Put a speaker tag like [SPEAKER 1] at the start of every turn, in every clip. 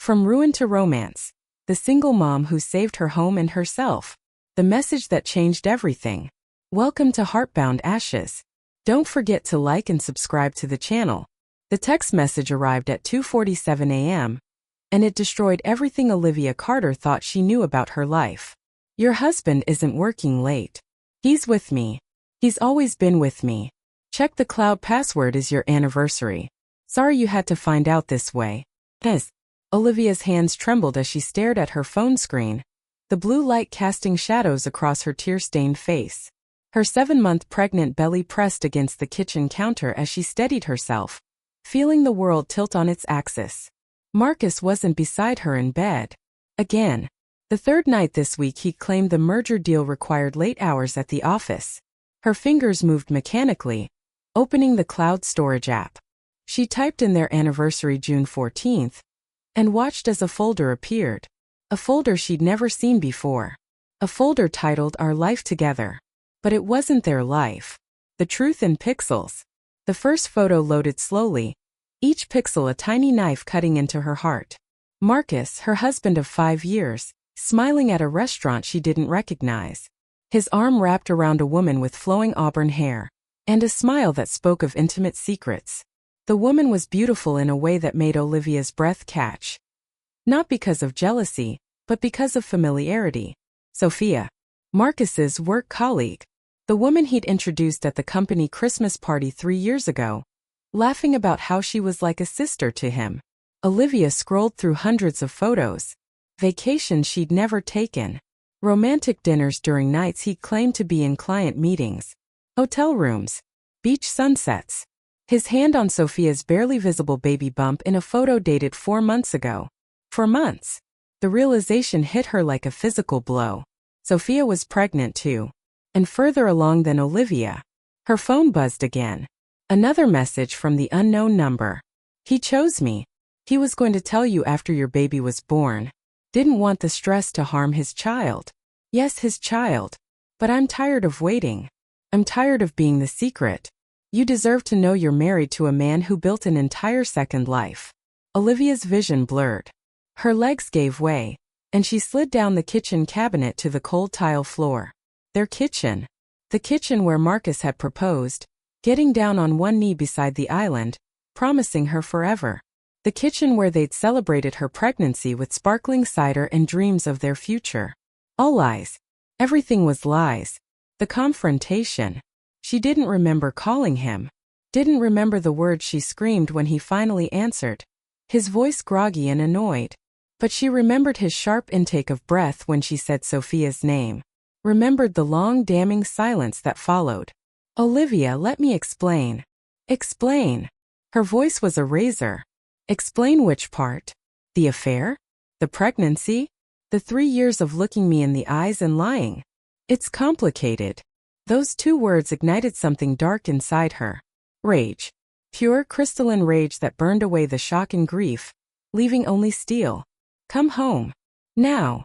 [SPEAKER 1] From ruin to romance. The single mom who saved her home and herself. The message that changed everything. Welcome to Heartbound Ashes. Don't forget to like and subscribe to the channel. The text message arrived at 2:47 a.m. and it destroyed everything Olivia Carter thought she knew about her life. Your husband isn't working late. He's with me. He's always been with me. Check the cloud password is your anniversary. Sorry you had to find out this way. Yes. Olivia's hands trembled as she stared at her phone screen, the blue light casting shadows across her tear-stained face. Her 7-month pregnant belly pressed against the kitchen counter as she steadied herself, feeling the world tilt on its axis. Marcus wasn't beside her in bed. Again. The third night this week he claimed the merger deal required late hours at the office. Her fingers moved mechanically, opening the cloud storage app. She typed in their anniversary June 14th, and watched as a folder appeared. A folder she'd never seen before. A folder titled Our Life Together. But it wasn't their life. The truth in pixels. The first photo loaded slowly, each pixel a tiny knife cutting into her heart. Marcus, her husband of 5 years, smiling at a restaurant she didn't recognize. His arm wrapped around a woman with flowing auburn hair, and a smile that spoke of intimate secrets. The woman was beautiful in a way that made Olivia's breath catch. Not because of jealousy, but because of familiarity. Sophia. Marcus's work colleague. The woman he'd introduced at the company Christmas party 3 years ago, laughing about how she was like a sister to him. Olivia scrolled through hundreds of photos. Vacations she'd never taken. Romantic dinners during nights he'd claimed to be in client meetings. Hotel rooms. Beach sunsets. His hand on Sophia's barely visible baby bump in a photo dated 4 months ago. For months. The realization hit her like a physical blow. Sophia was pregnant too. And further along than Olivia. Her phone buzzed again. Another message from the unknown number. He chose me. He was going to tell you after your baby was born. Didn't want the stress to harm his child. Yes, his child. But I'm tired of waiting. I'm tired of being the secret. You deserve to know you're married to a man who built an entire second life. Olivia's vision blurred. Her legs gave way, and she slid down the kitchen cabinet to the cold tile floor. Their kitchen. The kitchen where Marcus had proposed, getting down on one knee beside the island, promising her forever. The kitchen where they'd celebrated her pregnancy with sparkling cider and dreams of their future. All lies. Everything was lies. The confrontation. She didn't remember calling him. Didn't remember the words she screamed when he finally answered. His voice groggy and annoyed. But she remembered his sharp intake of breath when she said Sophia's name. Remembered the long damning silence that followed. Olivia, let me explain. Explain. Her voice was a razor. Explain which part? The affair? The pregnancy? The 3 years of looking me in the eyes and lying? It's complicated. Those 2 words ignited something dark inside her. Rage. Pure crystalline rage that burned away the shock and grief, leaving only steel. Come home. Now.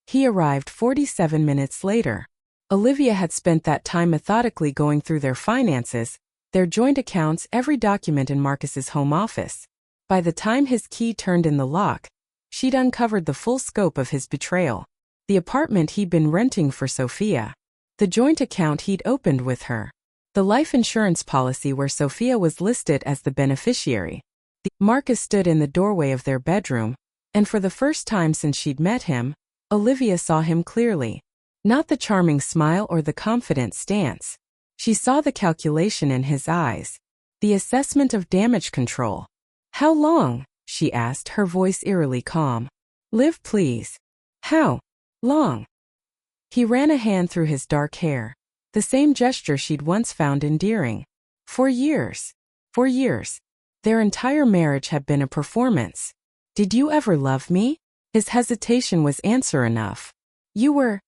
[SPEAKER 1] He arrived 47 minutes later. Olivia had spent that time methodically going through their finances, their joint accounts, every document in Marcus's home office. By the time his key turned in the lock, she'd uncovered the full scope of his betrayal. The apartment he'd been renting for Sophia. The joint account he'd opened with her. The life insurance policy where Sophia was listed as the beneficiary. Marcus stood in the doorway of their bedroom, and for the first time since she'd met him, Olivia saw him clearly. Not the charming smile or the confident stance. She saw the calculation in his eyes. The assessment of damage control. How long? She asked, her voice eerily calm. Live, please. How long? He ran a hand through his dark hair. The same gesture she'd once found endearing. 4 years. 4 years. Their entire marriage had been a performance. Did you ever love me? His hesitation was answer enough. You were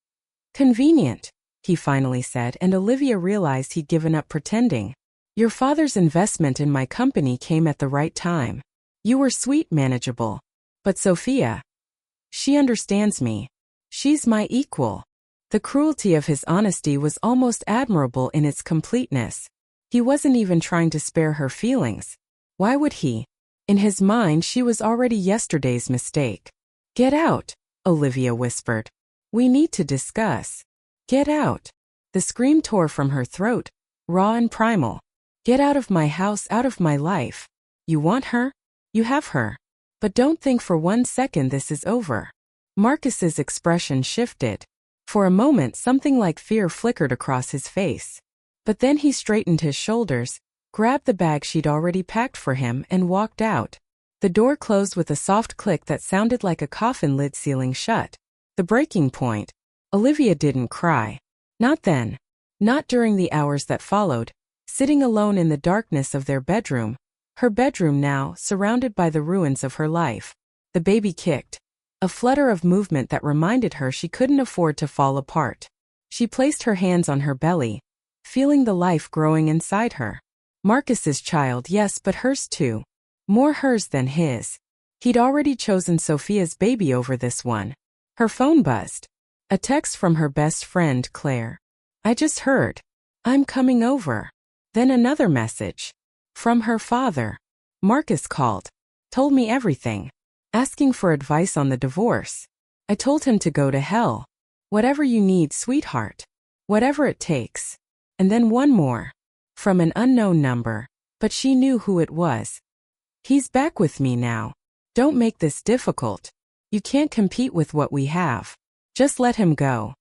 [SPEAKER 1] convenient, he finally said, and Olivia realized he'd given up pretending. Your father's investment in my company came at the right time. You were sweet, manageable. But Sophia. She understands me. She's my equal. The cruelty of his honesty was almost admirable in its completeness. He wasn't even trying to spare her feelings. Why would he? In his mind, she was already yesterday's mistake. "Get out," Olivia whispered. "We need to discuss." "Get out." The scream tore from her throat, raw and primal. "Get out of my house, out of my life. You want her? You have her. But don't think for 1 second this is over." Marcus's expression shifted. For a moment, something like fear flickered across his face. But then he straightened his shoulders, grabbed the bag she'd already packed for him, and walked out. The door closed with a soft click that sounded like a coffin lid sealing shut. The breaking point. Olivia didn't cry. Not then. Not during the hours that followed, sitting alone in the darkness of their bedroom. Her bedroom now, surrounded by the ruins of her life. The baby kicked. A flutter of movement that reminded her she couldn't afford to fall apart. She placed her hands on her belly, feeling the life growing inside her. Marcus's child, yes, but hers too. More hers than his. He'd already chosen Sophia's baby over this one. Her phone buzzed. A text from her best friend, Claire. "I just heard. I'm coming over." Then another message. From her father. "Marcus called. Told me everything. Asking for advice on the divorce. I told him to go to hell. Whatever you need, sweetheart. Whatever it takes." And then one more. From an unknown number, but she knew who it was. "He's back with me now. Don't make this difficult. You can't compete with what we have. Just let him go."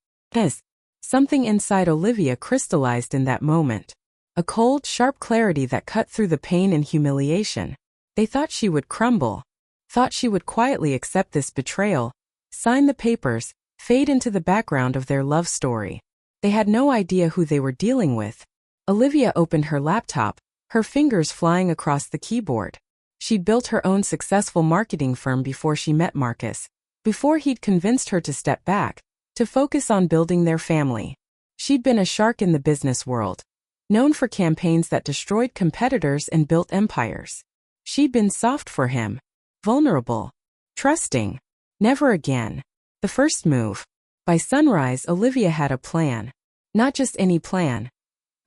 [SPEAKER 1] Something inside Olivia crystallized in that moment. A cold, sharp clarity that cut through the pain and humiliation. They thought she would crumble. Thought she would quietly accept this betrayal, sign the papers, fade into the background of their love story. They had no idea who they were dealing with. Olivia opened her laptop, her fingers flying across the keyboard. She'd built her own successful marketing firm before she met Marcus, before he'd convinced her to step back, to focus on building their family. She'd been a shark in the business world, known for campaigns that destroyed competitors and built empires. She'd been soft for him, vulnerable, trusting. Never again. The first move. By sunrise, Olivia had a plan. Not just any plan.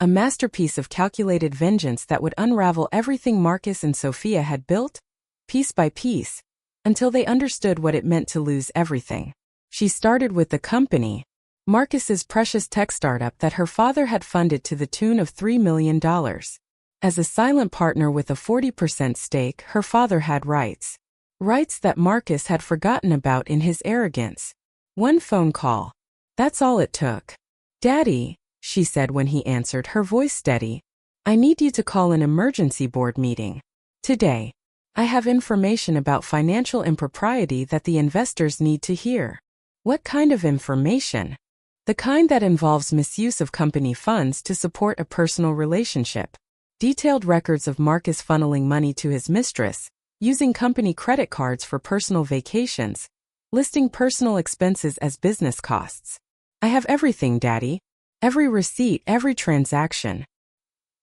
[SPEAKER 1] A masterpiece of calculated vengeance that would unravel everything Marcus and Sophia had built, piece by piece, until they understood what it meant to lose everything. She started with the company, Marcus's precious tech startup that her father had funded to the tune of $3 million. As a silent partner with a 40% stake, her father had rights. Rights that Marcus had forgotten about in his arrogance. One phone call. That's all it took. "Daddy," she said when he answered, her voice steady. "I need you to call an emergency board meeting. Today. I have information about financial impropriety that the investors need to hear." What kind of information? The kind that involves misuse of company funds to support a personal relationship. Detailed records of Marcus funneling money to his mistress, using company credit cards for personal vacations, listing personal expenses as business costs. "I have everything, Daddy. Every receipt, every transaction.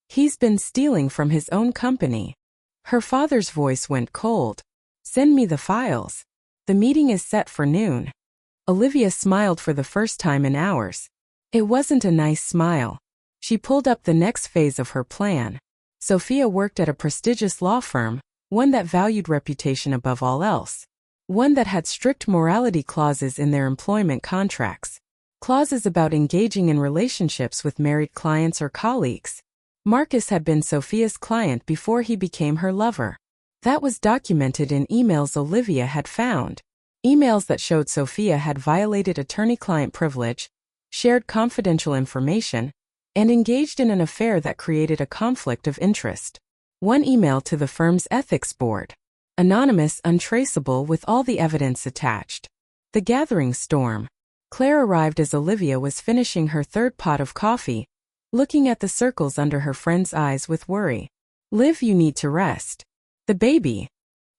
[SPEAKER 1] He's been stealing from his own company." Her father's voice went cold. "Send me the files. The meeting is set for noon." Olivia smiled for the first time in hours. It wasn't a nice smile. She pulled up the next phase of her plan. Sophia worked at a prestigious law firm, one that valued reputation above all else. One that had strict morality clauses in their employment contracts. Clauses about engaging in relationships with married clients or colleagues. Marcus had been Sophia's client before he became her lover. That was documented in emails Olivia had found. Emails that showed Sophia had violated attorney-client privilege, shared confidential information, and engaged in an affair that created a conflict of interest. One email to the firm's ethics board. Anonymous, untraceable, with all the evidence attached. The gathering storm. Claire arrived as Olivia was finishing her third pot of coffee, looking at the circles under her friend's eyes with worry. "Liv, you need to rest." The baby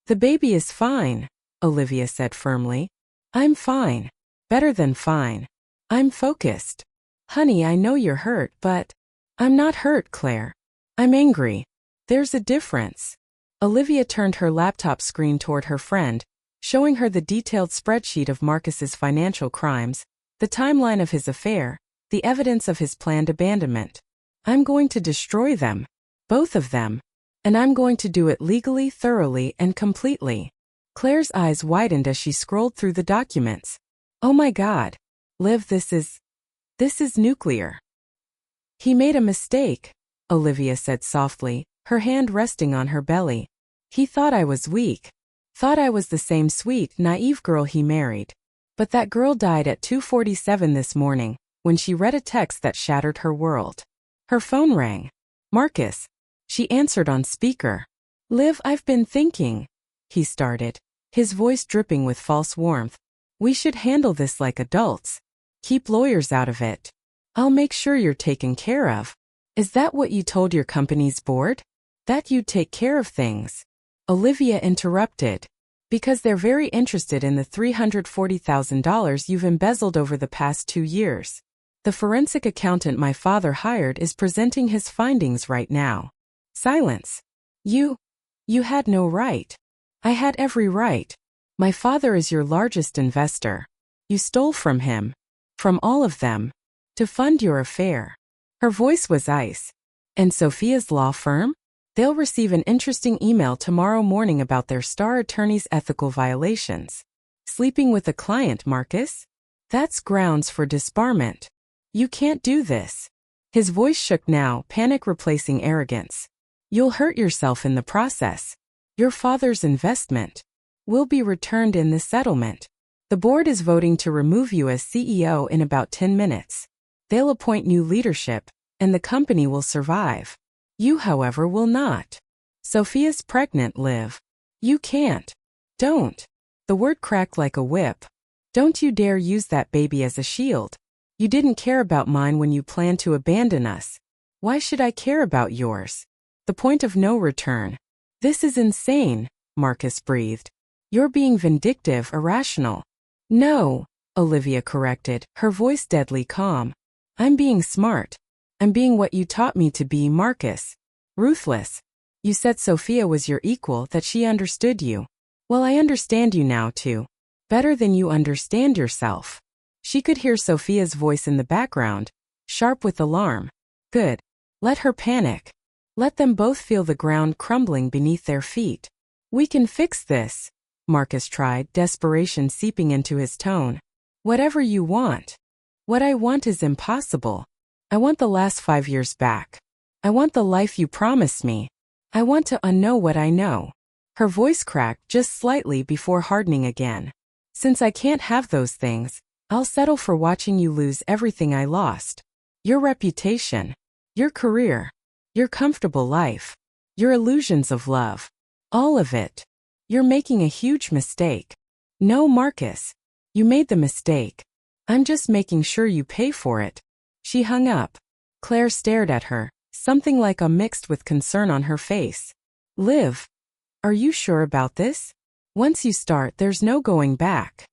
[SPEAKER 1] is fine," Olivia said firmly. "I'm fine. Better than fine. I'm focused." "Honey, I know you're hurt, but..." "I'm not hurt, Claire. I'm angry. There's a difference." Olivia turned her laptop screen toward her friend, showing her the detailed spreadsheet of Marcus's financial crimes, the timeline of his affair, the evidence of his planned abandonment. "I'm going to destroy them. Both of them. And I'm going to do it legally, thoroughly, and completely. Claire's eyes widened as she scrolled through the documents. Oh my God. Liv, this is nuclear. He made a mistake, Olivia said softly, her hand resting on her belly. He thought I was weak. Thought I was the same sweet, naive girl he married. But that girl died at 2:47 this morning, when she read a text that shattered her world. Her phone rang. Marcus. She answered on speaker. Liv, I've been thinking, he started, his voice dripping with false warmth. We should handle this like adults. Keep lawyers out of it. I'll make sure you're taken care of. Is that what you told your company's board? That you'd take care of things? Olivia interrupted. Because they're very interested in the $340,000 you've embezzled over the past 2 years. The forensic accountant my father hired is presenting his findings right now. Silence. You had no right. I had every right. My father is your largest investor. You stole from him. From all of them. To fund your affair. Her voice was ice. And Sophia's law firm? They'll receive an interesting email tomorrow morning about their star attorney's ethical violations. Sleeping with a client, Marcus? That's grounds for disbarment. You can't do this. His voice shook now, panic replacing arrogance. You'll hurt yourself in the process. Your father's investment will be returned in the settlement. The board is voting to remove you as CEO in about 10 minutes. They'll appoint new leadership, and the company will survive. You, however, will not. Sophia's pregnant, Liv. You can't. Don't. The word cracked like a whip. Don't you dare use that baby as a shield. You didn't care about mine when you planned to abandon us. Why should I care about yours? The point of no return. This is insane, Marcus breathed. You're being vindictive, irrational. No, Olivia corrected, her voice deadly calm. I'm being smart. I'm being what you taught me to be, Marcus. Ruthless. You said Sophia was your equal, that she understood you. Well, I understand you now, too. Better than you understand yourself. She could hear Sophia's voice in the background, sharp with alarm. Good. Let her panic. Let them both feel the ground crumbling beneath their feet. We can fix this, Marcus tried, desperation seeping into his tone. Whatever you want. What I want is impossible. I want the last 5 years back. I want the life you promised me. I want to unknow what I know. Her voice cracked just slightly before hardening again. Since I can't have those things, I'll settle for watching you lose everything I lost. Your reputation. Your career. Your comfortable life. Your illusions of love. All of it. You're making a huge mistake. No, Marcus. You made the mistake. I'm just making sure you pay for it. She hung up. Claire stared at her, something like a mixed with concern on her face. Liv, are you sure about this? Once you start, there's no going back.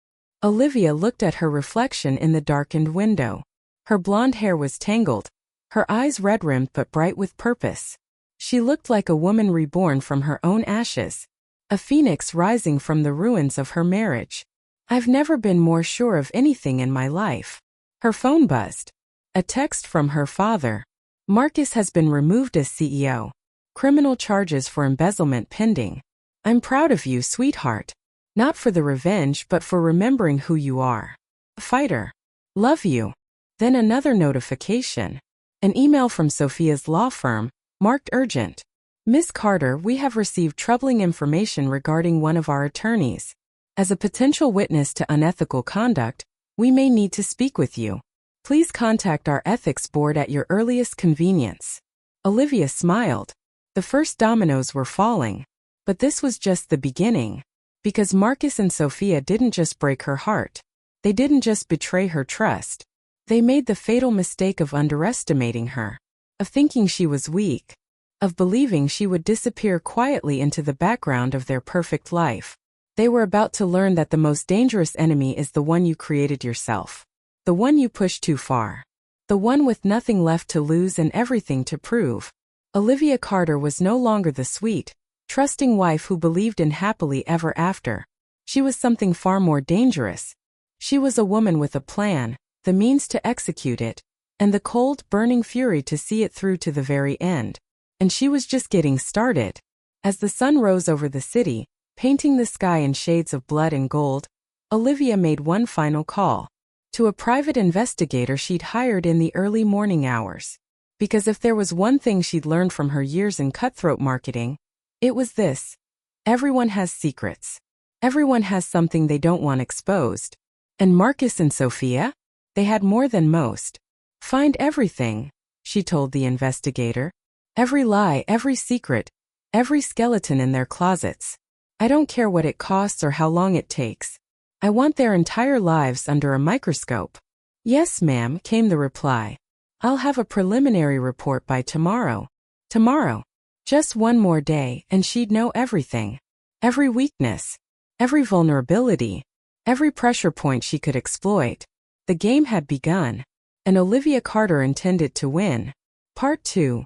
[SPEAKER 1] Olivia looked at her reflection in the darkened window. Her blonde hair was tangled, her eyes red-rimmed but bright with purpose. She looked like a woman reborn from her own ashes, a phoenix rising from the ruins of her marriage. I've never been more sure of anything in my life. Her phone buzzed. A text from her father. Marcus has been removed as CEO. Criminal charges for embezzlement pending. I'm proud of you, sweetheart. Not for the revenge, but for remembering who you are. A fighter. Love you. Then another notification. An email from Sophia's law firm, marked urgent. Miss Carter, we have received troubling information regarding one of our attorneys. As a potential witness to unethical conduct, we may need to speak with you. Please contact our ethics board at your earliest convenience. Olivia smiled. The first dominoes were falling. But this was just the beginning. Because Marcus and Sophia didn't just break her heart. They didn't just betray her trust. They made the fatal mistake of underestimating her. Of thinking she was weak. Of believing she would disappear quietly into the background of their perfect life. They were about to learn that the most dangerous enemy is the one you created yourself. The one you pushed too far. The one with nothing left to lose and everything to prove. Olivia Carter was no longer the sweet, trusting wife who believed in happily ever after. She was something far more dangerous. She was a woman with a plan, the means to execute it, and the cold, burning fury to see it through to the very end. And she was just getting started. As the sun rose over the city, painting the sky in shades of blood and gold, Olivia made one final call. To a private investigator she'd hired in the early morning hours. Because if there was one thing she'd learned from her years in cutthroat marketing, it was this. Everyone has secrets. Everyone has something they don't want exposed. And Marcus and Sophia? They had more than most. Find everything, she told the investigator. Every lie, every secret, every skeleton in their closets. I don't care what it costs or how long it takes. I want their entire lives under a microscope. Yes, ma'am, came the reply. I'll have a preliminary report by tomorrow. Tomorrow. Just one more day, and she'd know everything. Every weakness. Every vulnerability. Every pressure point she could exploit. The game had begun. And Olivia Carter intended to win. Part 2.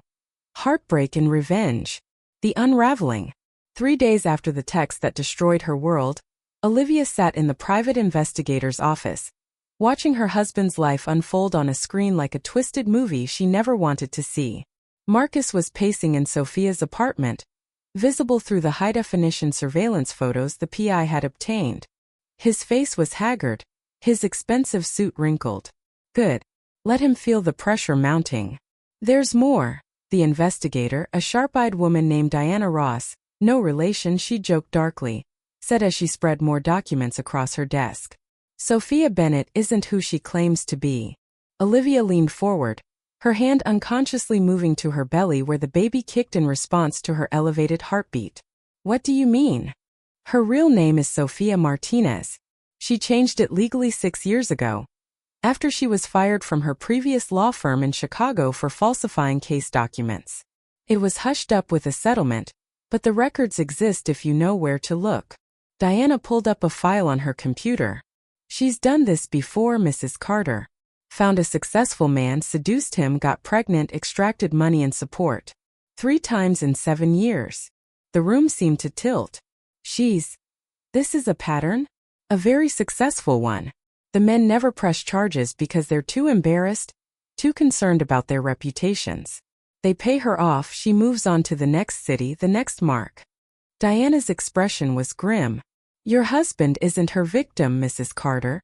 [SPEAKER 1] Heartbreak and Revenge. The Unraveling. 3 days after the text that destroyed her world, Olivia sat in the private investigator's office, watching her husband's life unfold on a screen like a twisted movie she never wanted to see. Marcus was pacing in Sophia's apartment, visible through the high-definition surveillance photos the PI had obtained. His face was haggard, his expensive suit wrinkled. Good. Let him feel the pressure mounting. There's more. The investigator, a sharp-eyed woman named Diana Ross, no relation, she joked darkly, said as she spread more documents across her desk. Sophia Bennett isn't who she claims to be. Olivia leaned forward, her hand unconsciously moving to her belly where the baby kicked in response to her elevated heartbeat. What do you mean? Her real name is Sophia Martinez. She changed it legally 6 years ago, after she was fired from her previous law firm in Chicago for falsifying case documents. It was hushed up with a settlement, but the records exist if you know where to look. Diana pulled up a file on her computer. She's done this before, Mrs. Carter. Found a successful man, seduced him, got pregnant, extracted money and support. 3 times in 7 years. The room seemed to tilt. This is a pattern? A very successful one. The men never press charges because they're too embarrassed, too concerned about their reputations. They pay her off, she moves on to the next city, the next mark. Diana's expression was grim. Your husband isn't her victim, Mrs. Carter.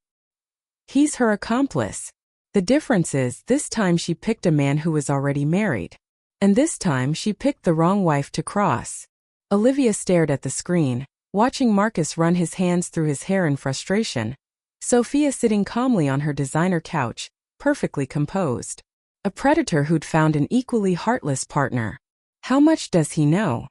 [SPEAKER 1] He's her accomplice. The difference is, this time she picked a man who was already married. And this time she picked the wrong wife to cross. Olivia stared at the screen, watching Marcus run his hands through his hair in frustration. Sophia sitting calmly on her designer couch, perfectly composed. A predator who'd found an equally heartless partner. How much does he know?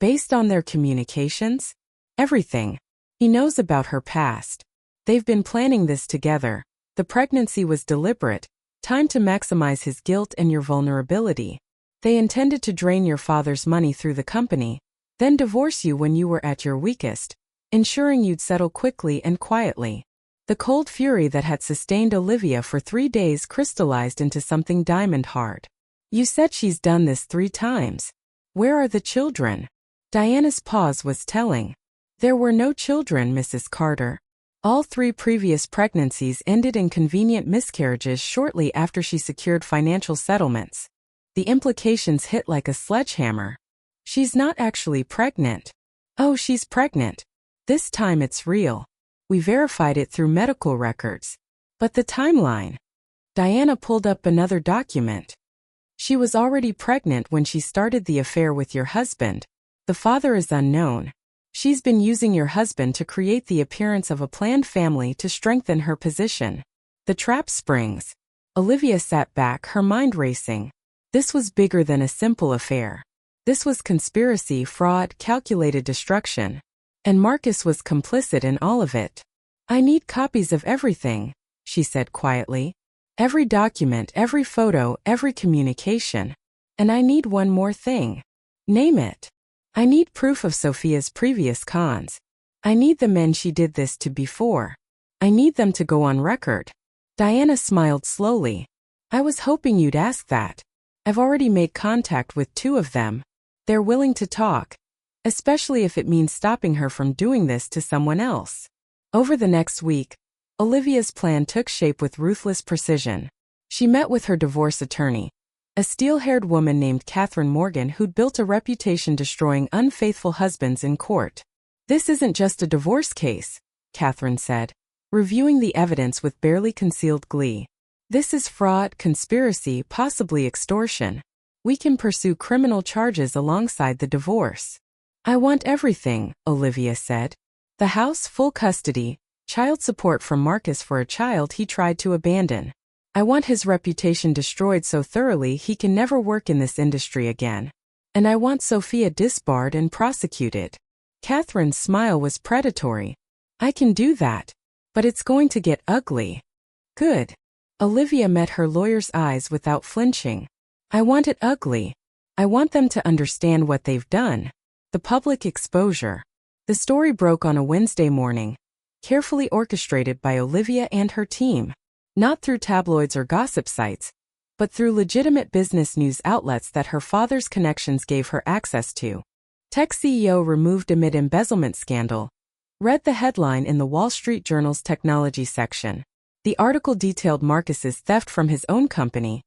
[SPEAKER 1] Based on their communications? Everything. He knows about her past. They've been planning this together. The pregnancy was deliberate, timed to maximize his guilt and your vulnerability. They intended to drain your father's money through the company, then divorce you when you were at your weakest, ensuring you'd settle quickly and quietly. The cold fury that had sustained Olivia for 3 days crystallized into something diamond hard. You said she's done this 3 times. Where are the children? Diana's pause was telling. There were no children, Mrs. Carter. All 3 previous pregnancies ended in convenient miscarriages shortly after she secured financial settlements. The implications hit like a sledgehammer. She's not actually pregnant. Oh, she's pregnant. This time it's real. We verified it through medical records. But the timeline. Diana pulled up another document. She was already pregnant when she started the affair with your husband. The father is unknown. She's been using your husband to create the appearance of a planned family to strengthen her position. The trap springs. Olivia sat back, her mind racing. This was bigger than a simple affair. This was conspiracy, fraud, calculated destruction. And Marcus was complicit in all of it. I need copies of everything, she said quietly. Every document, every photo, every communication. And I need one more thing. Name it. I need proof of Sophia's previous cons. I need the men she did this to before. I need them to go on record. Diana smiled slowly. I was hoping you'd ask that. I've already made contact with 2 of them. They're willing to talk, especially if it means stopping her from doing this to someone else. Over the next week, Olivia's plan took shape with ruthless precision. She met with her divorce attorney, A steel-haired woman named Catherine Morgan who'd built a reputation destroying unfaithful husbands in court. This isn't just a divorce case, Catherine said, reviewing the evidence with barely concealed glee. This is fraud, conspiracy, possibly extortion. We can pursue criminal charges alongside the divorce. I want everything, Olivia said. The house, full custody, child support from Marcus for a child he tried to abandon. I want his reputation destroyed so thoroughly he can never work in this industry again. And I want Sophia disbarred and prosecuted. Catherine's smile was predatory. I can do that. But it's going to get ugly. Good. Olivia met her lawyer's eyes without flinching. I want it ugly. I want them to understand what they've done. The public exposure. The story broke on a Wednesday morning, carefully orchestrated by Olivia and her team. Not through tabloids or gossip sites, but through legitimate business news outlets that her father's connections gave her access to. Tech CEO removed amid embezzlement scandal, read the headline in the Wall Street Journal's technology section. The article detailed Marcus's theft from his own company,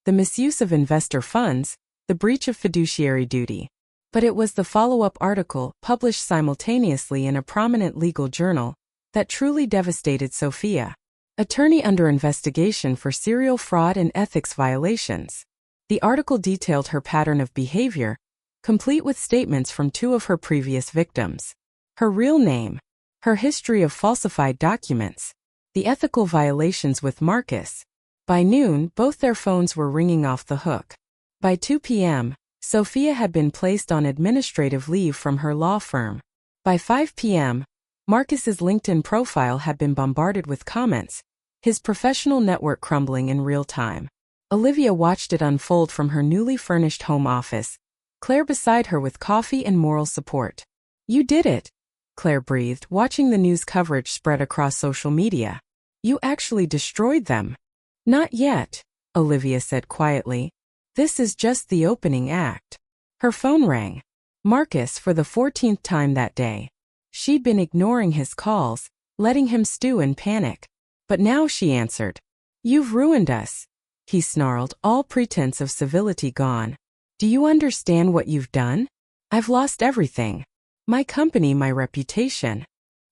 [SPEAKER 1] the misuse of investor funds, the breach of fiduciary duty. But it was the follow-up article, published simultaneously in a prominent legal journal, that truly devastated Sophia. Attorney under investigation for serial fraud and ethics violations. The article detailed her pattern of behavior, complete with statements from two of her previous victims. Her real name, her history of falsified documents, the ethical violations with Marcus. By noon, both their phones were ringing off the hook. By 2 p.m., Sophia had been placed on administrative leave from her law firm. By 5 p.m., Marcus's LinkedIn profile had been bombarded with comments, his professional network crumbling in real time. Olivia watched it unfold from her newly furnished home office, Claire beside her with coffee and moral support. You did it, Claire breathed, watching the news coverage spread across social media. You actually destroyed them. Not yet, Olivia said quietly. This is just the opening act. Her phone rang. Marcus for the 14th time that day. She'd been ignoring his calls, letting him stew in panic. But now she answered. You've ruined us, he snarled, all pretense of civility gone. Do you understand what you've done? I've lost everything. My company, my reputation.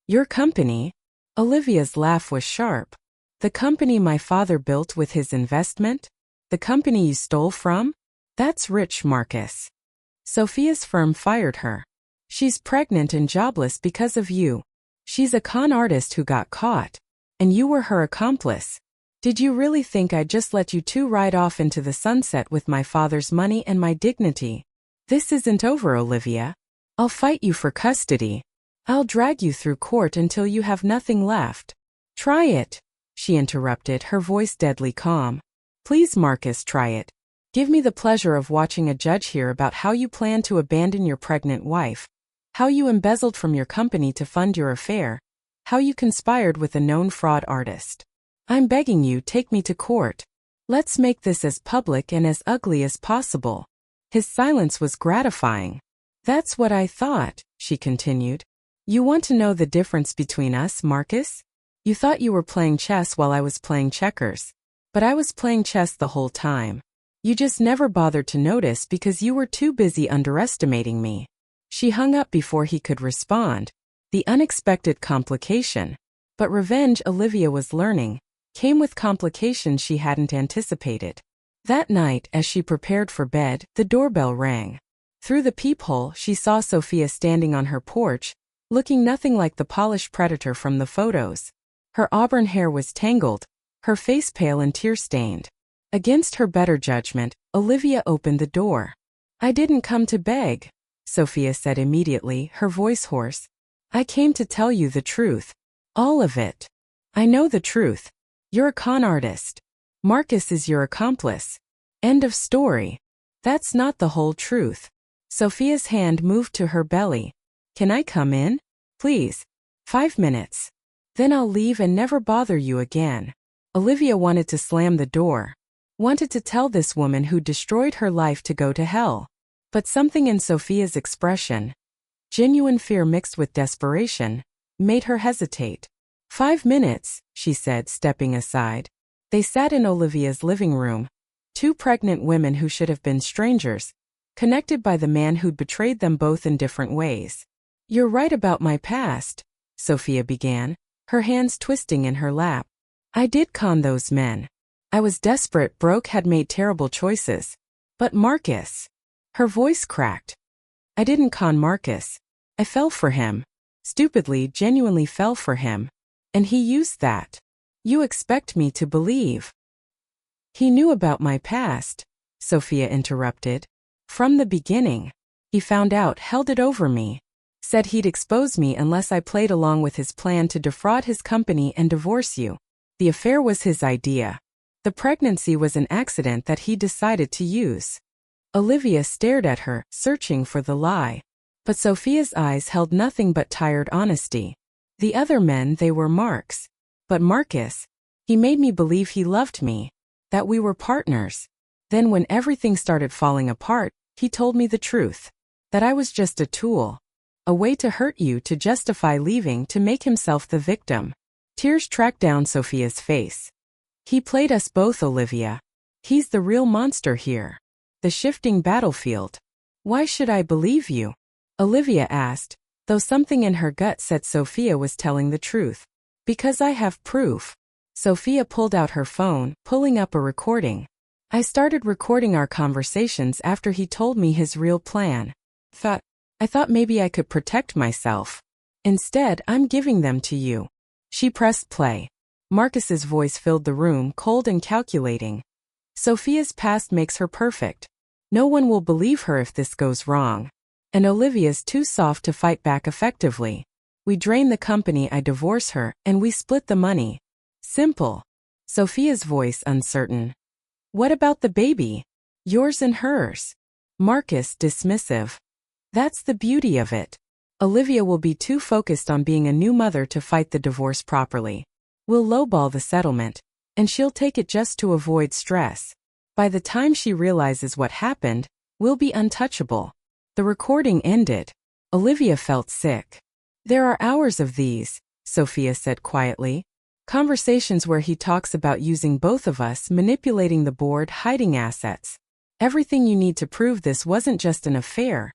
[SPEAKER 1] Your company? Olivia's laugh was sharp. The company my father built with his investment? The company you stole from? That's rich, Marcus. Sophia's firm fired her. She's pregnant and jobless because of you. She's a con artist who got caught. And you were her accomplice. Did you really think I'd just let you two ride off into the sunset with my father's money and my dignity? This isn't over, Olivia. I'll fight you for custody. I'll drag you through court until you have nothing left. Try it, she interrupted, her voice deadly calm. Please, Marcus, try it. Give me the pleasure of watching a judge hear about how you plan to abandon your pregnant wife, how you embezzled from your company to fund your affair, how you conspired with a known fraud artist. I'm begging you, take me to court. Let's make this as public and as ugly as possible. His silence was gratifying. That's what I thought, she continued. You want to know the difference between us, Marcus? You thought you were playing chess while I was playing checkers. But I was playing chess the whole time. You just never bothered to notice because you were too busy underestimating me. She hung up before he could respond. The unexpected complication. But revenge, Olivia was learning, came with complications she hadn't anticipated. That night, as she prepared for bed, the doorbell rang. Through the peephole, she saw Sophia standing on her porch, looking nothing like the polished predator from the photos. Her auburn hair was tangled, her face pale and tear-stained. Against her better judgment, Olivia opened the door. I didn't come to beg, Sophia said immediately, her voice hoarse. I came to tell you the truth. All of it. I know the truth. You're a con artist. Marcus is your accomplice. End of story. That's not the whole truth. Sophia's hand moved to her belly. Can I come in? Please. 5 minutes. Then I'll leave and never bother you again. Olivia wanted to slam the door. Wanted to tell this woman who destroyed her life to go to hell. But something in Sophia's expression, genuine fear mixed with desperation, made her hesitate. 5 minutes, she said, stepping aside. They sat in Olivia's living room, Two pregnant women who should have been strangers, connected by the man who'd betrayed them both in different ways. "You're right about my past," Sophia began, her hands twisting in her lap. "I did con those men. I was desperate, broke, had made terrible choices. But Marcus..." Her voice cracked. "I didn't con Marcus. I fell for him. Stupidly, genuinely fell for him. And he used that. You expect me to believe?" "He knew about my past," Sophia interrupted. "From the beginning. He found out, held it over me. Said he'd expose me unless I played along with his plan to defraud his company and divorce you. The affair was his idea. The pregnancy was an accident that he decided to use." Olivia stared at her, searching for the lie. But Sophia's eyes held nothing but tired honesty. "The other men, they were marks. But Marcus, he made me believe he loved me, that we were partners. Then when everything started falling apart, he told me the truth. That I was just a tool. A way to hurt you, to justify leaving, to make himself the victim." Tears tracked down Sophia's face. "He played us both, Olivia. He's the real monster here. The shifting battlefield." "Why should I believe you?" Olivia asked, though something in her gut said Sophia was telling the truth. "Because I have proof." Sophia pulled out her phone, pulling up a recording. "I started recording our conversations after he told me his real plan. I thought maybe I could protect myself. Instead, I'm giving them to you." She pressed play. Marcus's voice filled the room, cold and calculating. "Sophia's past makes her perfect. No one will believe her if this goes wrong. And Olivia's too soft to fight back effectively. We drain the company, I divorce her, and we split the money. Simple." Sophia's voice uncertain. "What about the baby? Yours and hers?" Marcus dismissive. "That's the beauty of it. Olivia will be too focused on being a new mother to fight the divorce properly. We'll lowball the settlement, and she'll take it just to avoid stress. By the time she realizes what happened, we'll be untouchable." The recording ended. Olivia felt sick. "There are hours of these," Sophia said quietly. "Conversations where he talks about using both of us, manipulating the board, hiding assets. Everything you need to prove this wasn't just an affair.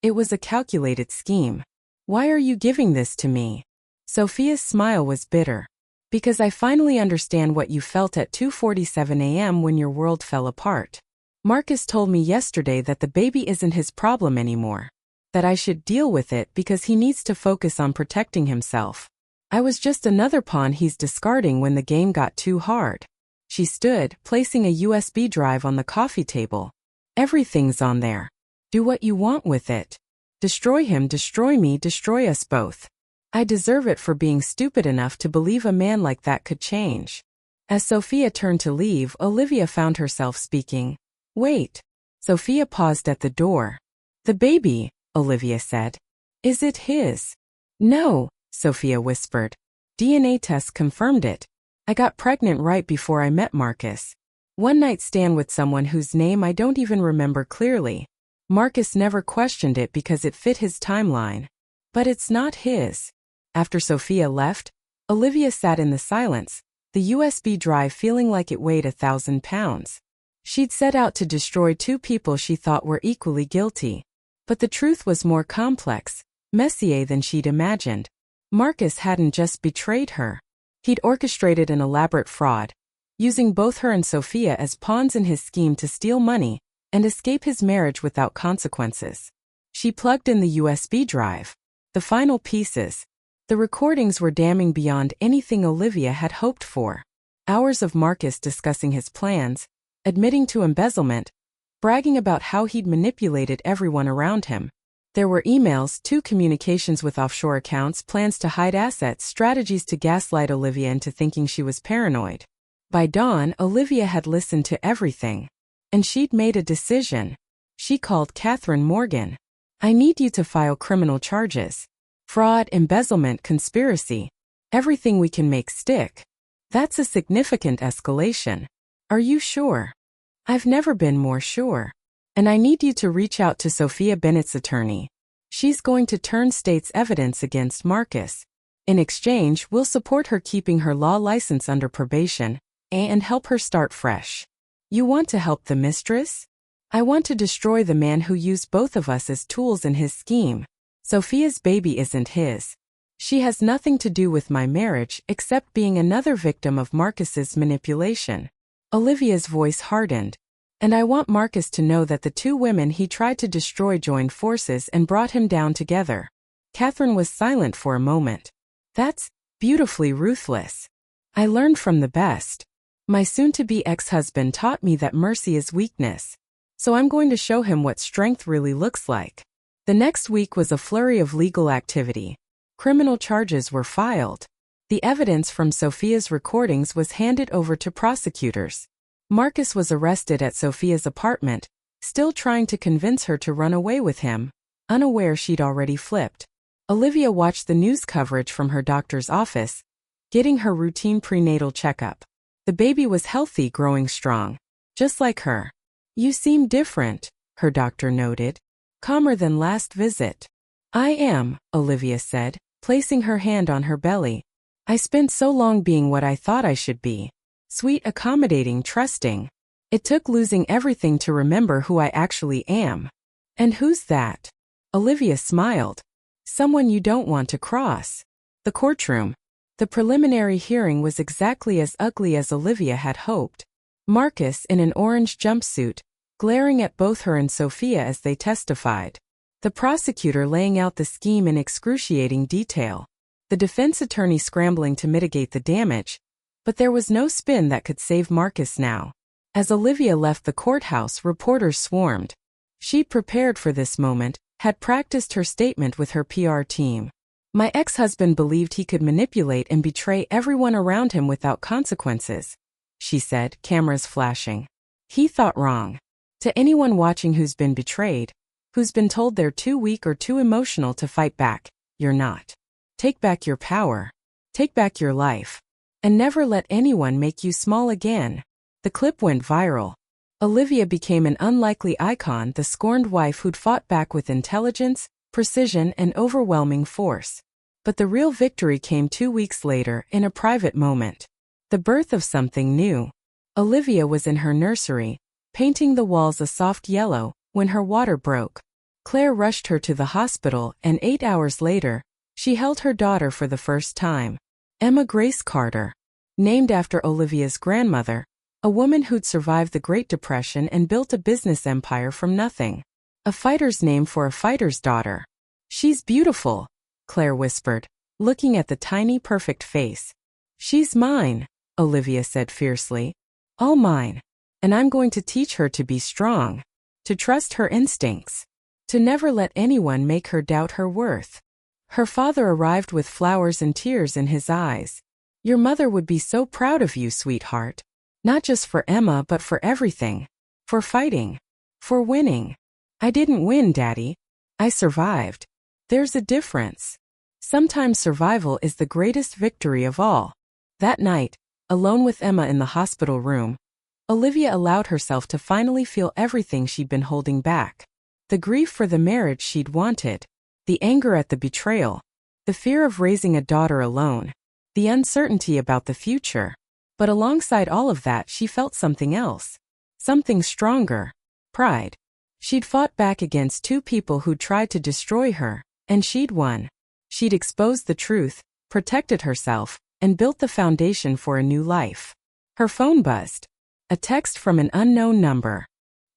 [SPEAKER 1] It was a calculated scheme. Why are you giving this to me?" Sophia's smile was bitter. "Because I finally understand what you felt at 2:47 a.m. when your world fell apart. Marcus told me yesterday that the baby isn't his problem anymore. That I should deal with it because he needs to focus on protecting himself. I was just another pawn he's discarding when the game got too hard." She stood, placing a USB drive on the coffee table. "Everything's on there. Do what you want with it. Destroy him, destroy me, destroy us both. I deserve it for being stupid enough to believe a man like that could change." As Sophia turned to leave, Olivia found herself speaking. "Wait." Sophia paused at the door. "The baby," Olivia said. "Is it his?" "No," Sophia whispered. "DNA tests confirmed it. I got pregnant right before I met Marcus. One night stand with someone whose name I don't even remember clearly. Marcus never questioned it because it fit his timeline. But it's not his." After Sophia left, Olivia sat in the silence, the USB drive feeling like it weighed 1,000 pounds. She'd set out to destroy two people she thought were equally guilty. But the truth was more complex, messier than she'd imagined. Marcus hadn't just betrayed her. He'd orchestrated an elaborate fraud, using both her and Sophia as pawns in his scheme to steal money and escape his marriage without consequences. She plugged in the USB drive. The final pieces. The recordings were damning beyond anything Olivia had hoped for. Hours of Marcus discussing his plans, admitting to embezzlement, bragging about how he'd manipulated everyone around him. There were emails, too, communications with offshore accounts, plans to hide assets, strategies to gaslight Olivia into thinking she was paranoid. By dawn, Olivia had listened to everything. And she'd made a decision. She called Catherine Morgan. "I need you to file criminal charges. Fraud, embezzlement, conspiracy. Everything we can make stick. That's a significant escalation. Are you sure?" "I've never been more sure. And I need you to reach out to Sophia Bennett's attorney. She's going to turn state's evidence against Marcus. In exchange, we'll support her keeping her law license under probation and help her start fresh. You want to help the mistress? I want to destroy the man who used both of us as tools in his scheme. Sophia's baby isn't his. She has nothing to do with my marriage except being another victim of Marcus's manipulation. Olivia's voice hardened. And I want Marcus to know that the two women he tried to destroy joined forces and brought him down together. Catherine was silent for a moment. That's beautifully ruthless. I learned from the best. My soon-to-be ex-husband taught me that mercy is weakness. So I'm going to show him what strength really looks like. The next week was a flurry of legal activity. Criminal charges were filed. The evidence from Sophia's recordings was handed over to prosecutors. Marcus was arrested at Sophia's apartment, still trying to convince her to run away with him, unaware she'd already flipped. Olivia watched the news coverage from her doctor's office, getting her routine prenatal checkup. The baby was healthy, growing strong. Just like her. You seem different, her doctor noted. Calmer than last visit. I am, Olivia said, placing her hand on her belly. I spent so long being what I thought I should be. Sweet, accommodating, trusting. It took losing everything to remember who I actually am. And who's that? Olivia smiled. Someone you don't want to cross. The courtroom. The preliminary hearing was exactly as ugly as Olivia had hoped. Marcus in an orange jumpsuit, glaring at both her and Sophia as they testified. The prosecutor laying out the scheme in excruciating detail. The defense attorney scrambling to mitigate the damage. But there was no spin that could save Marcus now. As Olivia left the courthouse, reporters swarmed. She'd prepared for this moment, had practiced her statement with her PR team. My ex-husband believed he could manipulate and betray everyone around him without consequences, she said, cameras flashing. He thought wrong. To anyone watching who's been betrayed, who's been told they're too weak or too emotional to fight back, you're not. Take back your power. Take back your life. And never let anyone make you small again. The clip went viral. Olivia became an unlikely icon, the scorned wife who'd fought back with intelligence, precision, and overwhelming force. But the real victory came 2 weeks later, in a private moment. The birth of something new. Olivia was in her nursery, painting the walls a soft yellow, when her water broke. Claire rushed her to the hospital, and 8 hours later, she held her daughter for the first time. Emma Grace Carter. Named after Olivia's grandmother, a woman who'd survived the Great Depression and built a business empire from nothing. A fighter's name for a fighter's daughter. She's beautiful, Claire whispered, looking at the tiny, perfect face. She's mine, Olivia said fiercely. All mine. And I'm going to teach her to be strong. To trust her instincts. To never let anyone make her doubt her worth. Her father arrived with flowers and tears in his eyes. Your mother would be so proud of you, sweetheart. Not just for Emma, but for everything. For fighting. For winning. I didn't win, Daddy. I survived. There's a difference. Sometimes survival is the greatest victory of all. That night, alone with Emma in the hospital room, Olivia allowed herself to finally feel everything she'd been holding back. The grief for the marriage she'd wanted. The anger at the betrayal. The fear of raising a daughter alone. The uncertainty about the future. But alongside all of that, she felt something else. Something stronger. Pride. She'd fought back against two people who'd tried to destroy her, and she'd won. She'd exposed the truth, protected herself, and built the foundation for a new life. Her phone buzzed. A text from an unknown number.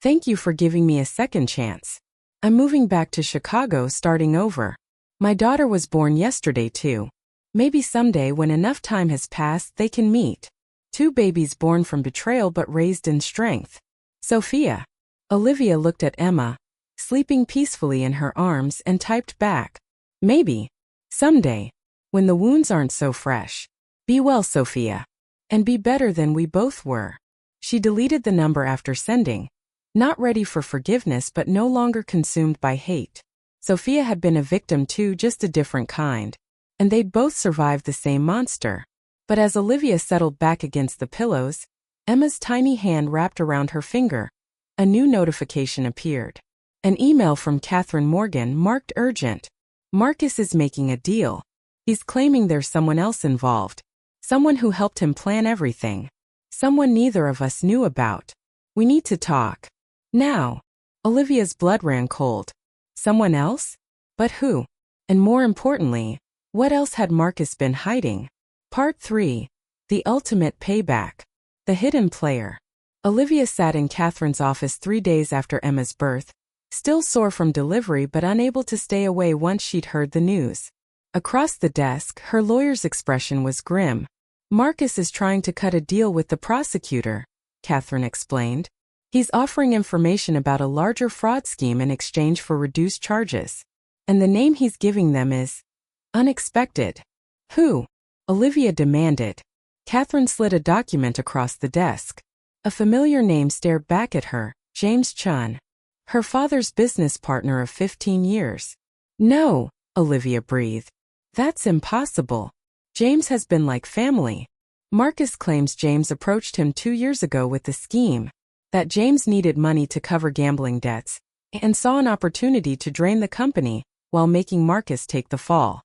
[SPEAKER 1] Thank you for giving me a second chance. I'm moving back to Chicago, starting over. My daughter was born yesterday too. Maybe someday when enough time has passed they can meet. 2 babies born from betrayal but raised in strength. Sophia. Olivia looked at Emma, sleeping peacefully in her arms, and typed back. Maybe. Someday. When the wounds aren't so fresh. Be well, Sophia. And be better than we both were. She deleted the number after sending. Not ready for forgiveness but no longer consumed by hate. Sophia had been a victim too, just a different kind. And they'd both survived the same monster. But as Olivia settled back against the pillows, Emma's tiny hand wrapped around her finger. A new notification appeared. An email from Catherine Morgan marked urgent. Marcus is making a deal. He's claiming there's someone else involved. Someone who helped him plan everything. Someone neither of us knew about. We need to talk. Now. Olivia's blood ran cold. Someone else? But who? And more importantly, what else had Marcus been hiding? Part 3. The Ultimate Payback. The Hidden Player. Olivia sat in Catherine's office 3 days after Emma's birth, still sore from delivery but unable to stay away once she'd heard the news. Across the desk, her lawyer's expression was grim. Marcus is trying to cut a deal with the prosecutor, Catherine explained. He's offering information about a larger fraud scheme in exchange for reduced charges. And the name he's giving them is unexpected. Who? Olivia demanded. Catherine slid a document across the desk. A familiar name stared back at her, James Chun. Her father's business partner of 15 years. No, Olivia breathed. That's impossible. James has been like family. Marcus claims James approached him 2 years ago with the scheme. That James needed money to cover gambling debts, and saw an opportunity to drain the company, while making Marcus take the fall.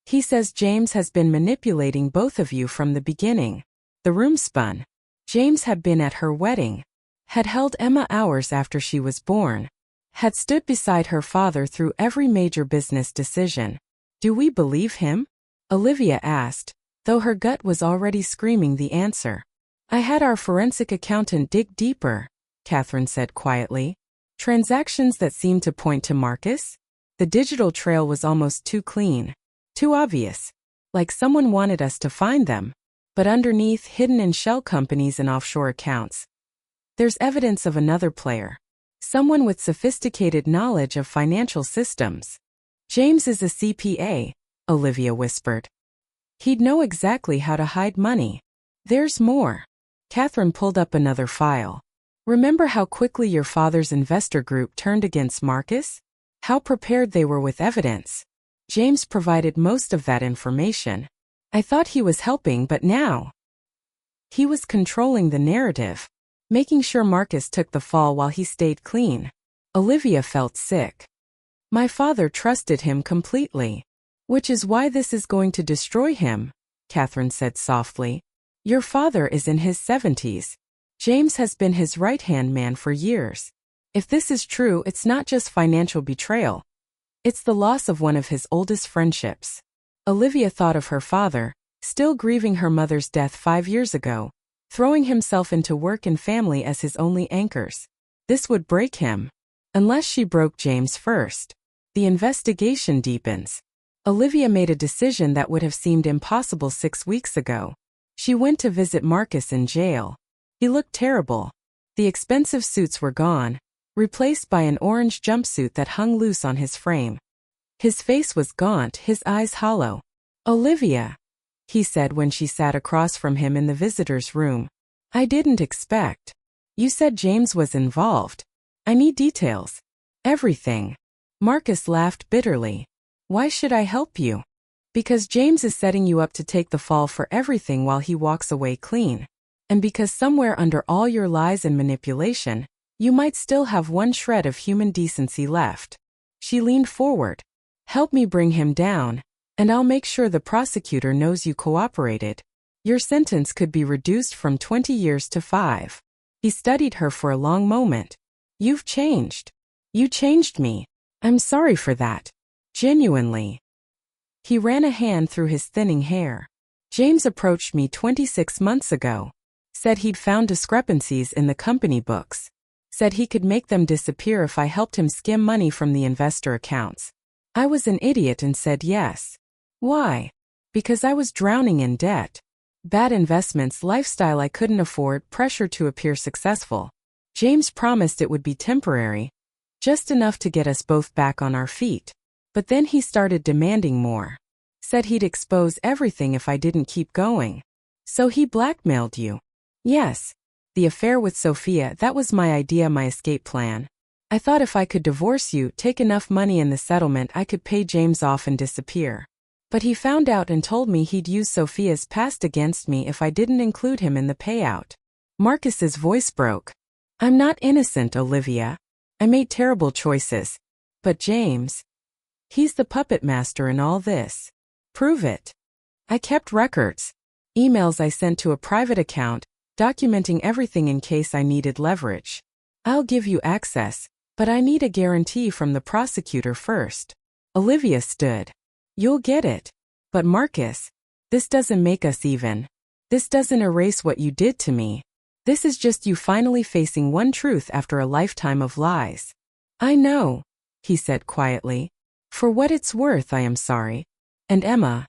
[SPEAKER 1] He says James has been manipulating both of you from the beginning. The room spun. James had been at her wedding, had held Emma hours after she was born, had stood beside her father through every major business decision. Do we believe him? Olivia asked, though her gut was already screaming the answer. I had our forensic accountant dig deeper, Catherine said quietly. Transactions that seemed to point to Marcus? The digital trail was almost too clean, too obvious, like someone wanted us to find them, but underneath, hidden in shell companies and offshore accounts. There's evidence of another player, someone with sophisticated knowledge of financial systems. James is a CPA, Olivia whispered. He'd know exactly how to hide money. There's more. Catherine pulled up another file. Remember how quickly your father's investor group turned against Marcus? How prepared they were with evidence. James provided most of that information. I thought he was helping, but now he was controlling the narrative, making sure Marcus took the fall while he stayed clean. Olivia felt sick. My father trusted him completely. Which is why this is going to destroy him, Catherine said softly. Your father is in his 70s. James has been his right-hand man for years. If this is true, it's not just financial betrayal. It's the loss of one of his oldest friendships. Olivia thought of her father, still grieving her mother's death 5 years ago, throwing himself into work and family as his only anchors. This would break him. Unless she broke James first. The investigation deepens. Olivia made a decision that would have seemed impossible 6 weeks ago. She went to visit Marcus in jail. He looked terrible. The expensive suits were gone, replaced by an orange jumpsuit that hung loose on his frame. His face was gaunt, his eyes hollow. Olivia, he said when she sat across from him in the visitor's room. I didn't expect. You said James was involved. I need details. Everything. Marcus laughed bitterly. Why should I help you? Because James is setting you up to take the fall for everything while he walks away clean. And because somewhere under all your lies and manipulation, you might still have one shred of human decency left. She leaned forward. Help me bring him down, and I'll make sure the prosecutor knows you cooperated. Your sentence could be reduced from 20 years to 5. He studied her for a long moment. You've changed. You changed me. I'm sorry for that. Genuinely. He ran a hand through his thinning hair. James approached me 26 months ago. Said he'd found discrepancies in the company books. Said he could make them disappear if I helped him skim money from the investor accounts. I was an idiot and said yes. Why? Because I was drowning in debt. Bad investments, lifestyle I couldn't afford, pressure to appear successful. James promised it would be temporary. Just enough to get us both back on our feet. But then he started demanding more. Said he'd expose everything if I didn't keep going. So he blackmailed you. Yes. The affair with Sophia, that was my idea, my escape plan. I thought if I could divorce you, take enough money in the settlement, I could pay James off and disappear. But he found out and told me he'd use Sophia's past against me if I didn't include him in the payout. Marcus's voice broke. I'm not innocent, Olivia. I made terrible choices. But James, he's the puppet master in all this. Prove it. I kept records. Emails I sent to a private account, documenting everything in case I needed leverage. I'll give you access, but I need a guarantee from the prosecutor first. Olivia stood. You'll get it. But Marcus, this doesn't make us even. This doesn't erase what you did to me. This is just you finally facing one truth after a lifetime of lies. I know, he said quietly. For what it's worth, I am sorry. And Emma.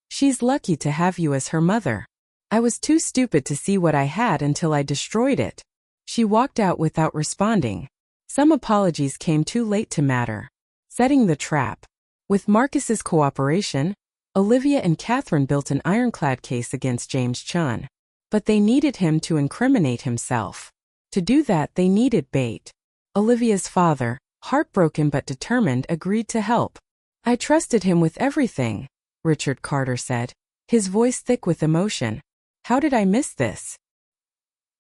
[SPEAKER 1] She's lucky to have you as her mother. I was too stupid to see what I had until I destroyed it. She walked out without responding. Some apologies came too late to matter. Setting the trap. With Marcus's cooperation, Olivia and Catherine built an ironclad case against James Chun. But they needed him to incriminate himself. To do that, they needed bait. Olivia's father, heartbroken but determined, agreed to help. I trusted him with everything, Richard Carter said, his voice thick with emotion. How did I miss this?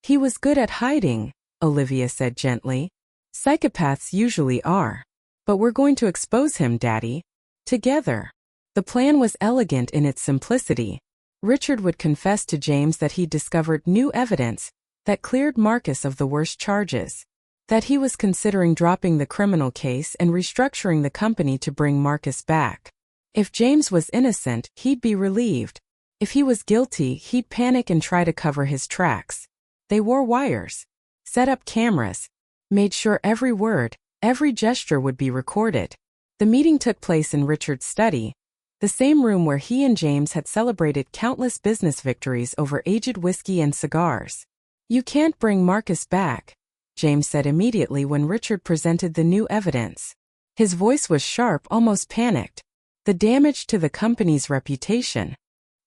[SPEAKER 1] He was good at hiding, Olivia said gently. Psychopaths usually are. But we're going to expose him, Daddy. Together. The plan was elegant in its simplicity. Richard would confess to James that he'd discovered new evidence that cleared Marcus of the worst charges, that he was considering dropping the criminal case and restructuring the company to bring Marcus back. If James was innocent, he'd be relieved. If he was guilty, he'd panic and try to cover his tracks. They wore wires, set up cameras, made sure every word, every gesture would be recorded. The meeting took place in Richard's study, the same room where he and James had celebrated countless business victories over aged whiskey and cigars. You can't bring Marcus back, James said immediately when Richard presented the new evidence. His voice was sharp, almost panicked. The damage to the company's reputation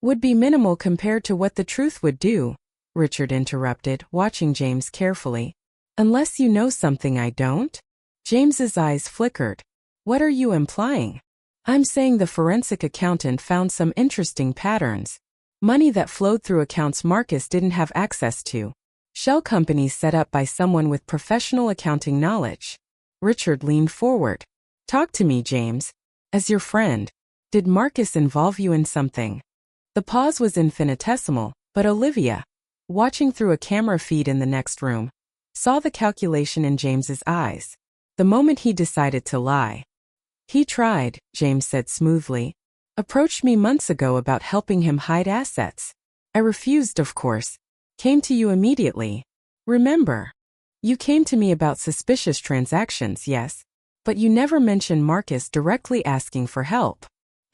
[SPEAKER 1] would be minimal compared to what the truth would do, Richard interrupted, watching James carefully. Unless you know something I don't? James's eyes flickered. What are you implying? I'm saying the forensic accountant found some interesting patterns. Money that flowed through accounts Marcus didn't have access to. Shell companies set up by someone with professional accounting knowledge. Richard leaned forward. Talk to me, James. As your friend, did Marcus involve you in something? The pause was infinitesimal, but Olivia, watching through a camera feed in the next room, saw the calculation in James's eyes. The moment he decided to lie. He tried, James said smoothly. Approached me months ago about helping him hide assets. I refused, of course. Came to you immediately. Remember? You came to me about suspicious transactions, yes, but you never mentioned Marcus directly asking for help.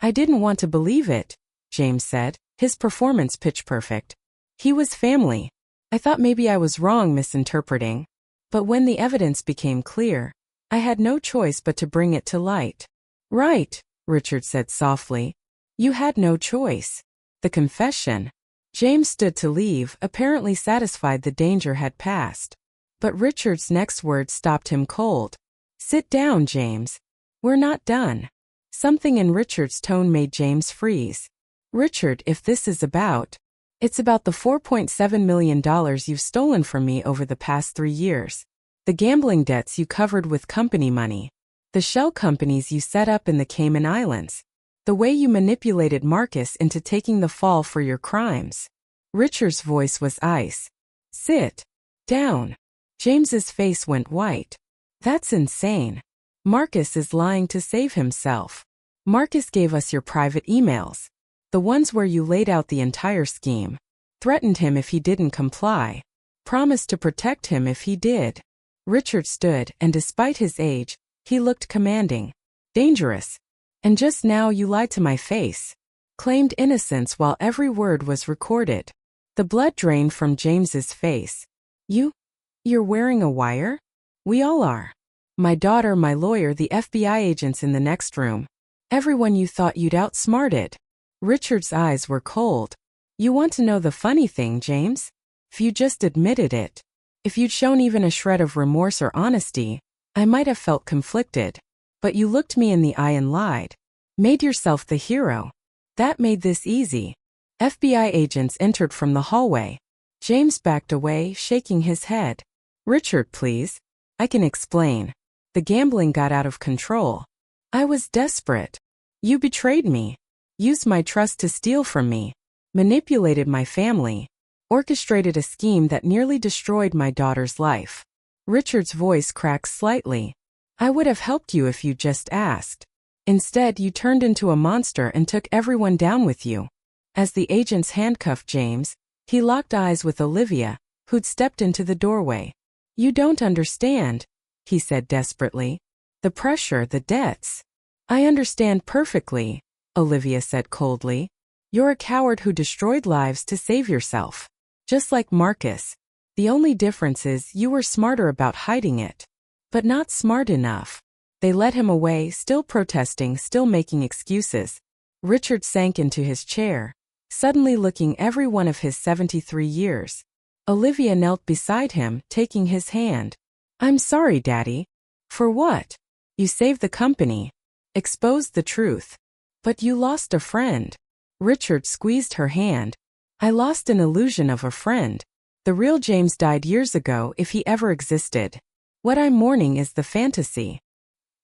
[SPEAKER 1] I didn't want to believe it, James said, his performance pitch perfect. He was family. I thought maybe I was wrong misinterpreting. But when the evidence became clear, I had no choice but to bring it to light. Right, Richard said softly. You had no choice. The confession. James stood to leave, apparently satisfied the danger had passed. But Richard's next words stopped him cold. Sit down, James. We're not done. Something in Richard's tone made James freeze. Richard, if this is about, it's about the $4.7 million you've stolen from me over the past 3 years. The gambling debts you covered with company money. The shell companies you set up in the Cayman Islands. The way you manipulated Marcus into taking the fall for your crimes. Richard's voice was ice. Sit down. James's face went white. That's insane. Marcus is lying to save himself. Marcus gave us your private emails. The ones where you laid out the entire scheme. Threatened him if he didn't comply. Promised to protect him if he did. Richard stood, and despite his age, he looked commanding. Dangerous. And just now you lied to my face. Claimed innocence while every word was recorded. The blood drained from James's face. You're wearing a wire? We all are. My daughter, my lawyer, the FBI agents in the next room. Everyone you thought you'd outsmarted. Richard's eyes were cold. You want to know the funny thing, James? If you just admitted it. If you'd shown even a shred of remorse or honesty, I might have felt conflicted. But you looked me in the eye and lied. Made yourself the hero. That made this easy. FBI agents entered from the hallway. James backed away, shaking his head. Richard, please. I can explain. The gambling got out of control. I was desperate. You betrayed me. Used my trust to steal from me. Manipulated my family. orchestrated a scheme that nearly destroyed my daughter's life. Richard's voice cracked slightly. I would have helped you if you just asked. Instead, you turned into a monster and took everyone down with you. As the agents handcuffed James, he locked eyes with Olivia, who'd stepped into the doorway. You don't understand, he said desperately. The pressure, the debts. I understand perfectly, Olivia said coldly. You're a coward who destroyed lives to save yourself. Just like Marcus. The only difference is you were smarter about hiding it. But not smart enough. They led him away, still protesting, still making excuses. Richard sank into his chair, suddenly looking every one of his 73 years. Olivia knelt beside him, taking his hand. I'm sorry, Daddy. For what? You saved the company. Exposed the truth. But you lost a friend. Richard squeezed her hand. I lost an illusion of a friend. The real James died years ago if he ever existed. What I'm mourning is the fantasy.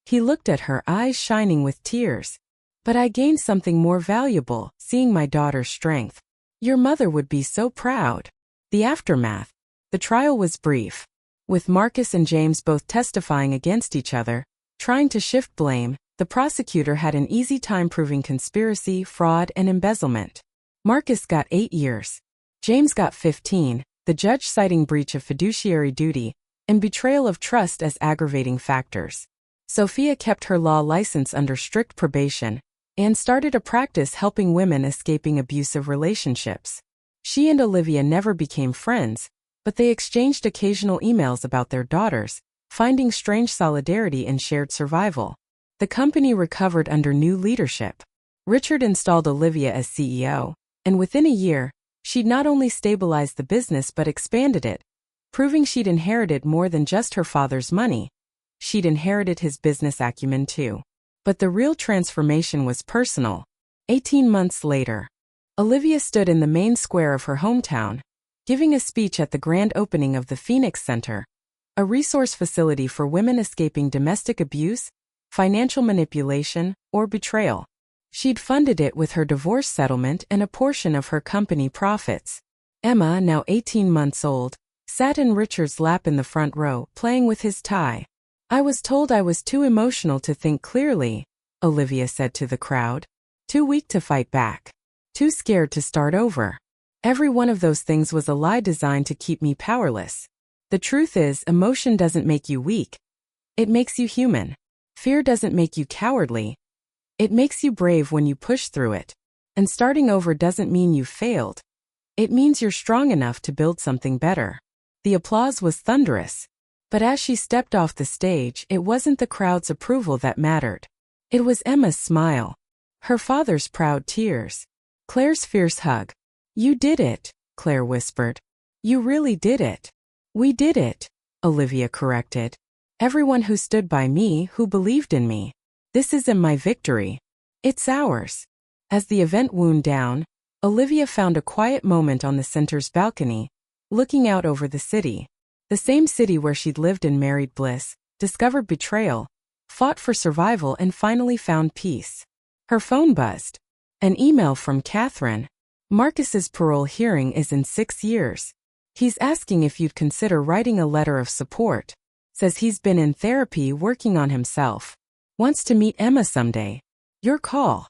[SPEAKER 1] He looked at her, eyes shining with tears. But I gained something more valuable, seeing my daughter's strength. Your mother would be so proud. The aftermath. The trial was brief. With Marcus and James both testifying against each other, trying to shift blame, the prosecutor had an easy time proving conspiracy, fraud, and embezzlement. Marcus got 8 years. James got 15, the judge citing breach of fiduciary duty and betrayal of trust as aggravating factors. Sophia kept her law license under strict probation and started a practice helping women escaping abusive relationships. She and Olivia never became friends, but they exchanged occasional emails about their daughters, finding strange solidarity in shared survival. The company recovered under new leadership. Richard installed Olivia as CEO, and within a year, she'd not only stabilized the business but expanded it, proving she'd inherited more than just her father's money. She'd inherited his business acumen too. But the real transformation was personal. 18 months later, Olivia stood in the main square of her hometown, giving a speech at the grand opening of the Phoenix Center, a resource facility for women escaping domestic abuse, financial manipulation, or betrayal. She'd funded it with her divorce settlement and a portion of her company profits. Emma, now 18 months old, sat in Richard's lap in the front row, playing with his tie. I was told I was too emotional to think clearly, Olivia said to the crowd. Too weak to fight back. Too scared to start over. Every one of those things was a lie designed to keep me powerless. The truth is, emotion doesn't make you weak. It makes you human. Fear doesn't make you cowardly. It makes you brave when you push through it. And starting over doesn't mean you failed. It means you're strong enough to build something better. The applause was thunderous. But as she stepped off the stage, it wasn't the crowd's approval that mattered. It was Emma's smile. Her father's proud tears. Claire's fierce hug. You did it, Claire whispered. You really did it. We did it, Olivia corrected. Everyone who stood by me, who believed in me. This isn't my victory. It's ours. As the event wound down, Olivia found a quiet moment on the center's balcony, looking out over the city. The same city where she'd lived in married bliss, discovered betrayal, fought for survival and finally found peace. Her phone buzzed. An email from Catherine. Marcus's parole hearing is in 6 years. He's asking if you'd consider writing a letter of support. Says he's been in therapy working on himself. Wants to meet Emma someday. Your call.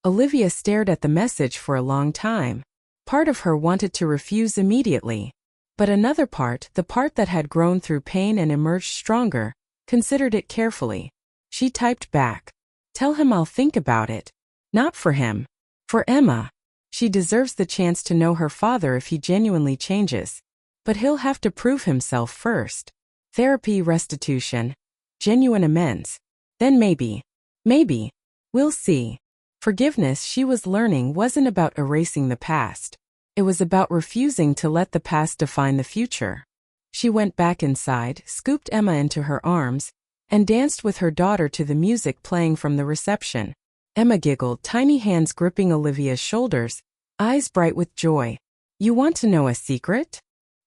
[SPEAKER 1] Olivia stared at the message for a long time. Part of her wanted to refuse immediately. But another part, the part that had grown through pain and emerged stronger, considered it carefully. She typed back. Tell him I'll think about it. Not for him. For Emma. She deserves the chance to know her father if he genuinely changes. But he'll have to prove himself first. Therapy, restitution. Genuine amends. Then maybe. Maybe. We'll see. Forgiveness, she was learning, wasn't about erasing the past. It was about refusing to let the past define the future. She went back inside, scooped Emma into her arms, and danced with her daughter to the music playing from the reception. Emma giggled, tiny hands gripping Olivia's shoulders, eyes bright with joy. You want to know a secret?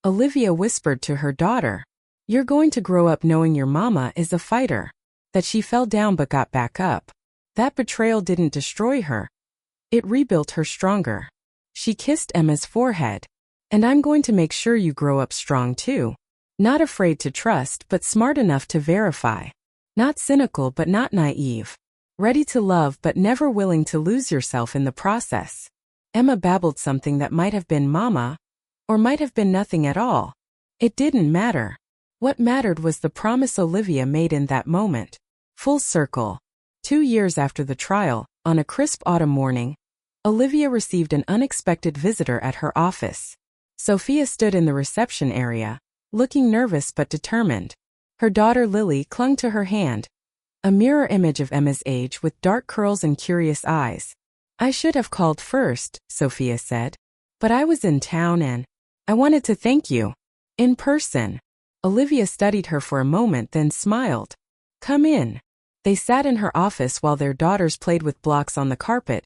[SPEAKER 1] Olivia whispered to her daughter. You're going to grow up knowing your mama is a fighter. That she fell down but got back up. That betrayal didn't destroy her. It rebuilt her stronger. She kissed Emma's forehead. And I'm going to make sure you grow up strong too. Not afraid to trust but smart enough to verify. Not cynical but not naive. Ready to love but never willing to lose yourself in the process. Emma babbled something that might have been mama, or might have been nothing at all. It didn't matter. What mattered was the promise Olivia made in that moment. Full circle. 2 years after the trial, on a crisp autumn morning, Olivia received an unexpected visitor at her office. Sophia stood in the reception area, looking nervous but determined. Her daughter Lily clung to her hand, a mirror image of Emma's age with dark curls and curious eyes. I should have called first, Sophia said. But I was in town and I wanted to thank you. In person. Olivia studied her for a moment then smiled. Come in. They sat in her office while their daughters played with blocks on the carpet,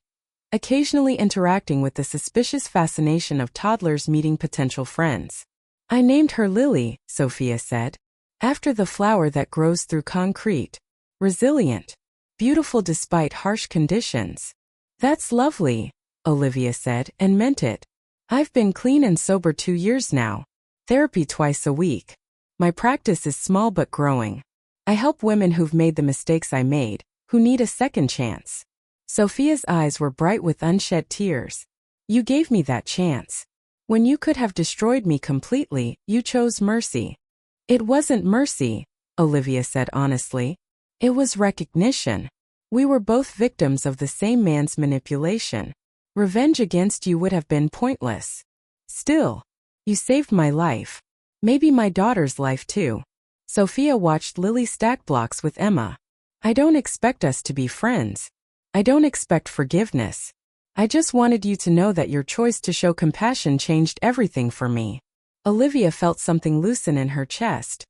[SPEAKER 1] occasionally interacting with the suspicious fascination of toddlers meeting potential friends. I named her Lily, Sophia said. After the flower that grows through concrete. Resilient. Beautiful despite harsh conditions. That's lovely, Olivia said, and meant it. I've been clean and sober 2 years now. Therapy twice a week. My practice is small but growing. I help women who've made the mistakes I made, who need a second chance. Sophia's eyes were bright with unshed tears. You gave me that chance. When you could have destroyed me completely, you chose mercy. It wasn't mercy, Olivia said honestly. It was recognition. We were both victims of the same man's manipulation. Revenge against you would have been pointless. Still, you saved my life. Maybe my daughter's life too. Sophia watched Lily stack blocks with Emma. I don't expect us to be friends. I don't expect forgiveness. I just wanted you to know that your choice to show compassion changed everything for me. Olivia felt something loosen in her chest.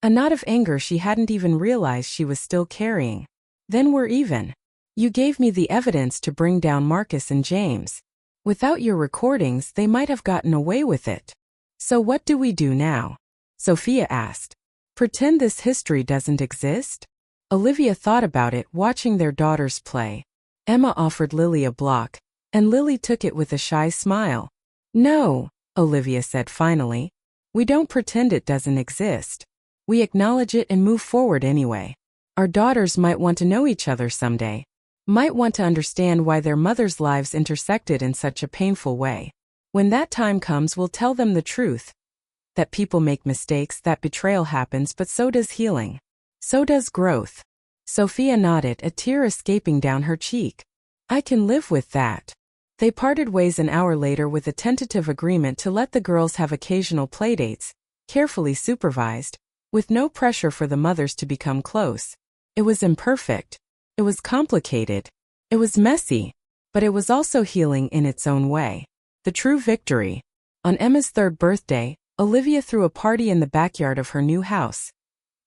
[SPEAKER 1] A knot of anger she hadn't even realized she was still carrying. Then we're even. You gave me the evidence to bring down Marcus and James. Without your recordings, they might have gotten away with it. So what do we do now? Sophia asked. Pretend this history doesn't exist? Olivia thought about it, watching their daughters play. Emma offered Lily a block, and Lily took it with a shy smile. No, Olivia said finally. We don't pretend it doesn't exist. We acknowledge it and move forward anyway. Our daughters might want to know each other someday. Might want to understand why their mothers' lives intersected in such a painful way. When that time comes, we'll tell them the truth. That people make mistakes, that betrayal happens, but so does healing. So does growth. Sophia nodded, a tear escaping down her cheek. I can live with that. They parted ways an hour later with a tentative agreement to let the girls have occasional playdates, carefully supervised, with no pressure for the mothers to become close. It was imperfect. It was complicated. It was messy. But it was also healing in its own way. The true victory. On Emma's 3rd birthday, Olivia threw a party in the backyard of her new house.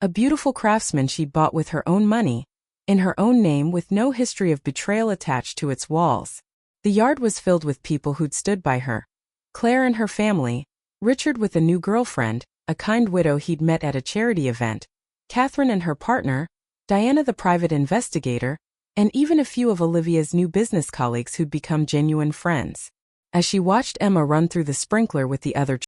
[SPEAKER 1] A beautiful craftsman she'd bought with her own money, in her own name with no history of betrayal attached to its walls. The yard was filled with people who'd stood by her. Claire and her family, Richard with a new girlfriend, a kind widow he'd met at a charity event, Catherine and her partner, Diana the private investigator, and even a few of Olivia's new business colleagues who'd become genuine friends. As she watched Emma run through the sprinkler with the other